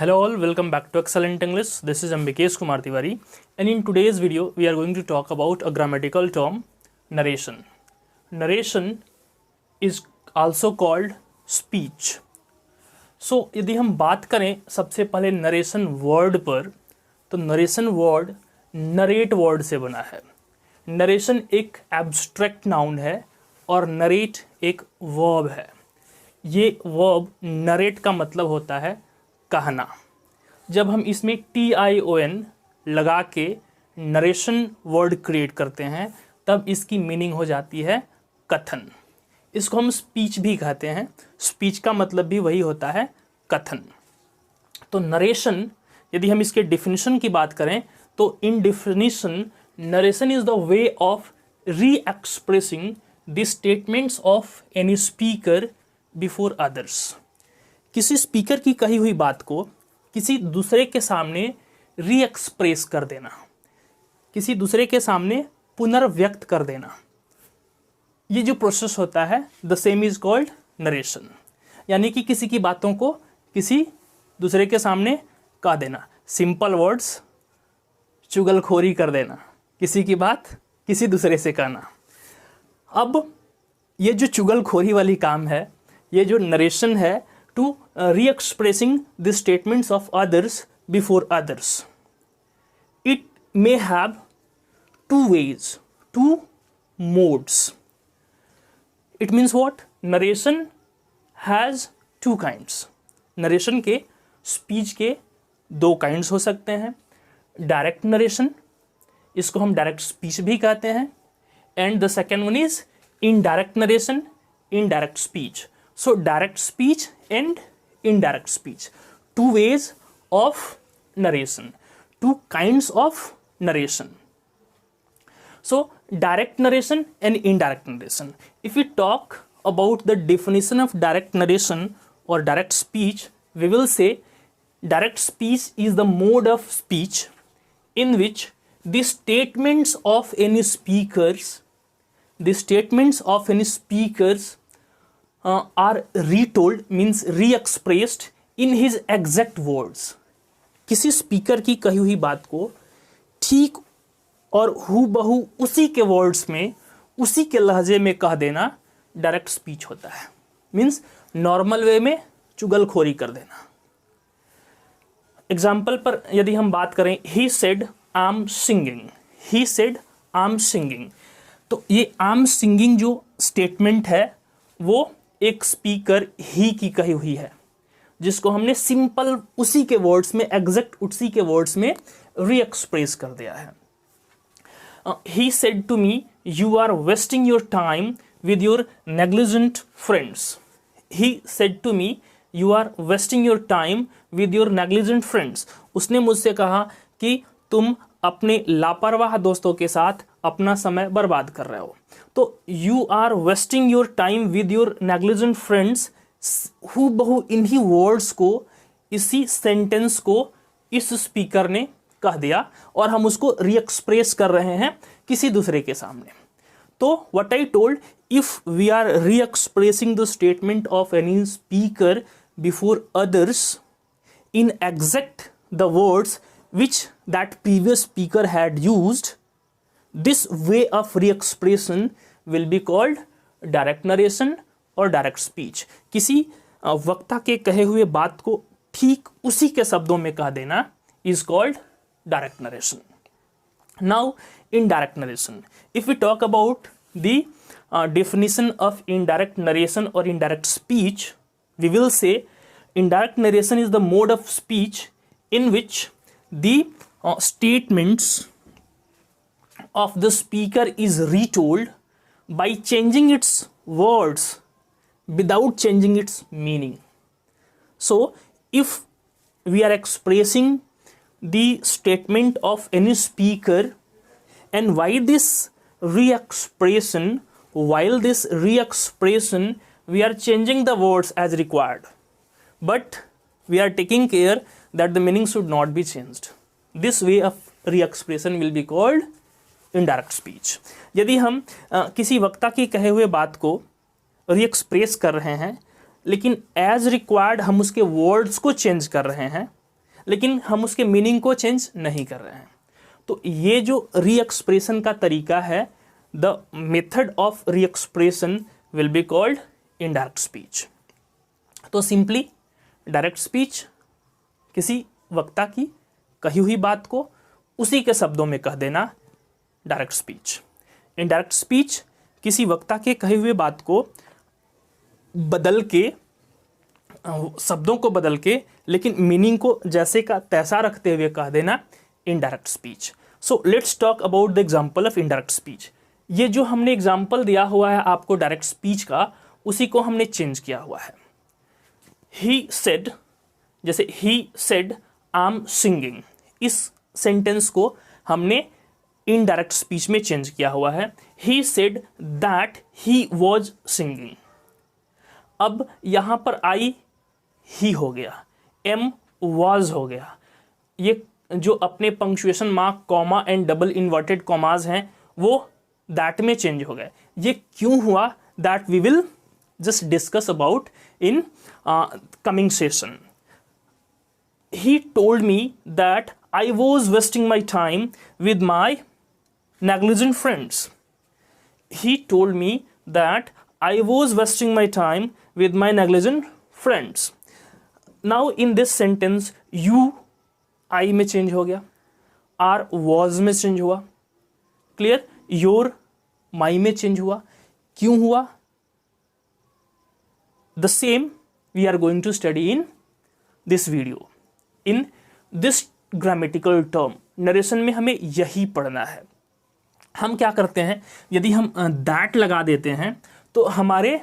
Hello all, welcome back to Excellent English. This is Ambikesh Kumar Tiwari, and in today's video we are going to talk about a grammatical term, narration. Narration is also called speech. So यदि हम बात करें सबसे पहले narration word पर, तो narration word narrate word से बना है. नरेशन एक एब्स्ट्रैक्ट नाउन है और नरेट एक वर्ब है. ये वर्ब नरेट का मतलब होता है कहना. जब हम इसमें TION लगा के नरेशन वर्ड क्रिएट करते हैं तब इसकी मीनिंग हो जाती है कथन. इसको हम स्पीच भी कहते हैं. स्पीच का मतलब भी वही होता है कथन. तो नरेशन, यदि हम इसके डिफिनीशन की बात करें तो in definition narration is the way of re expressing the statements of any speaker before others. किसी स्पीकर की कही हुई बात को किसी दूसरे के सामने री एक्सप्रेस कर देना, किसी दूसरे के सामने पुनर्व्यक्त कर देना, ये जो प्रोसेस होता है the same is called narration. यानी कि किसी की बातों को किसी दूसरे के सामने कह देना. सिंपल वर्ड्स, चुगलखोरी कर देना, किसी की बात किसी दूसरे से कहना. अब ये जो चुगलखोरी वाली काम है, ये जो नरेशन है, to re-expressing the statements of others before others. It may have two ways, two modes. It means what? Narration has two kinds. Narration के speech के दो kinds हो सकते हैं. Direct narration, इसको हम direct speech भी कहते हैं. And the second one is indirect narration, indirect speech. So direct speech and indirect speech, two ways of narration, two kinds of narration. So direct narration and indirect narration. If we talk about the definition of direct narration or direct speech, we will say direct speech is the mode of speech in which the statements of any speakers are retold, means re-expressed in his exact words. किसी speaker की कही हुई बात को ठीक और हूबहू उसी के वर्ड्स में, उसी के लहजे में कह देना डायरेक्ट स्पीच होता है. मीन्स नॉर्मल वे में चुगलखोरी कर देना. एग्जाम्पल पर यदि हम बात करें, he said I am singing, he said I am singing, तो ये आई एम सिंगिंग जो स्टेटमेंट है वो एक स्पीकर ही की कही हुई है, जिसको हमने सिंपल उसी के वर्ड्स में, एग्जैक्ट उसी के वर्ड्स में री एक्सप्रेस कर दिया है. He said to me you are wasting your time with your negligent friends. He said to me you are wasting your time with your negligent friends. उसने मुझसे कहा कि तुम अपने लापरवाह दोस्तों के साथ अपना समय बर्बाद कर रहे हो. तो you are wasting your time with your negligent friends, हूबहू इन्हीं वर्ड्स को, इसी सेंटेंस को इस स्पीकर ने कह दिया और हम उसको री एक्सप्रेस कर रहे हैं किसी दूसरे के सामने. तो what I told, if we are re expressing the statement of any speaker before others in exact the words which that previous speaker had used, this way of re-expression will be called direct narration or direct speech. किसी वक्ता के कहे हुए बात को ठीक उसी के शब्दों में कह देना is called direct narration. Now indirect narration. If we talk about the definition of indirect narration or indirect speech, we will say indirect narration is the mode of speech in which the statements of the speaker is retold by changing its words without changing its meaning. So if we are expressing the statement of any speaker, and while this re-expression we are changing the words as required, but we are taking care that the meaning should not be changed. This way of re-expression will be called indirect speech. यदि हम किसी वक्ता की कहे हुए बात को री-एक्सप्रेस कर रहे हैं लेकिन एज रिक्वायर्ड हम उसके वर्ड्स को चेंज कर रहे हैं, लेकिन हम उसके मीनिंग को चेंज नहीं कर रहे हैं। तो ये जो री एक्सप्रेशन का तरीका है, द मेथड ऑफ री expression will be called indirect speech. तो सिंपली डायरेक्ट स्पीच किसी वक्ता की कही हुई बात को उसी के शब्दों में कह देना, डायरेक्ट स्पीच। इनडायरेक्ट स्पीच किसी वक्ता के कही हुई बात को बदल के, शब्दों को बदल के, लेकिन मीनिंग को जैसे का तैसा रखते हुए कह देना, indirect speech. So let's talk about the example of indirect speech. ये जो हमने एग्जांपल दिया हुआ है आपको डायरेक्ट स्पीच का, उसी को हमने चेंज किया हुआ है। ही सेड, जैसे he said I am singing, इस सेंटेंस को हमने इनडायरेक्ट स्पीच में चेंज किया हुआ है। He said that he was singing. अब यहां पर आई ही हो गया, एम वॉज हो गया। ये जो अपने punctuation mark, comma and double inverted commas हैं वो दैट में चेंज हो गए। ये क्यों हुआ, that we will just discuss about in coming session. He told me that I was wasting my time with my negligent friends. He told me that I was wasting my time with my negligent friends. Now in this sentence you I में change हो गया, R was में change हुआ, clear? Your my में change हुआ। क्यों हुआ? The same we are going to study in this video. In this grammatical term narration में हमें यही पढ़ना है। हम क्या करते हैं, यदि हम दैट लगा देते हैं तो हमारे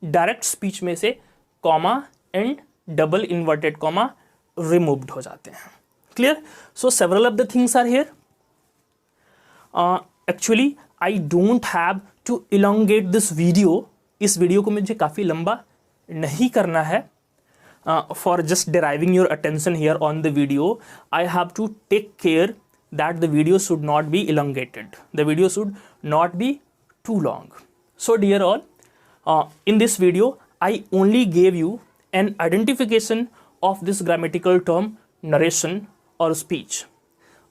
डायरेक्ट स्पीच में से comma and double inverted comma removed हो जाते हैं। Clear? So several of the things are here. Actually I don't have to elongate this video. इस वीडियो को मुझे काफ़ी लंबा नहीं करना है। For just deriving your attention here on the video, I have to take care that the video should not be elongated. The video should not be too long. So dear all, in this video, I only gave you an identification of this grammatical term narration or speech.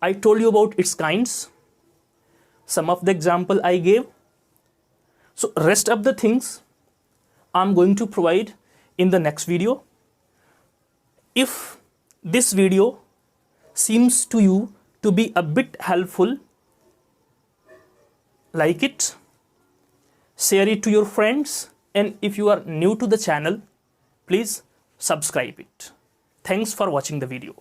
I told you about its kinds, some of the example I gave. So rest of the things I'm going to provide in the next video. If this video seems to you to be a bit helpful, like it, share it to your friends, and if you are new to the channel, please subscribe it. Thanks for watching the video.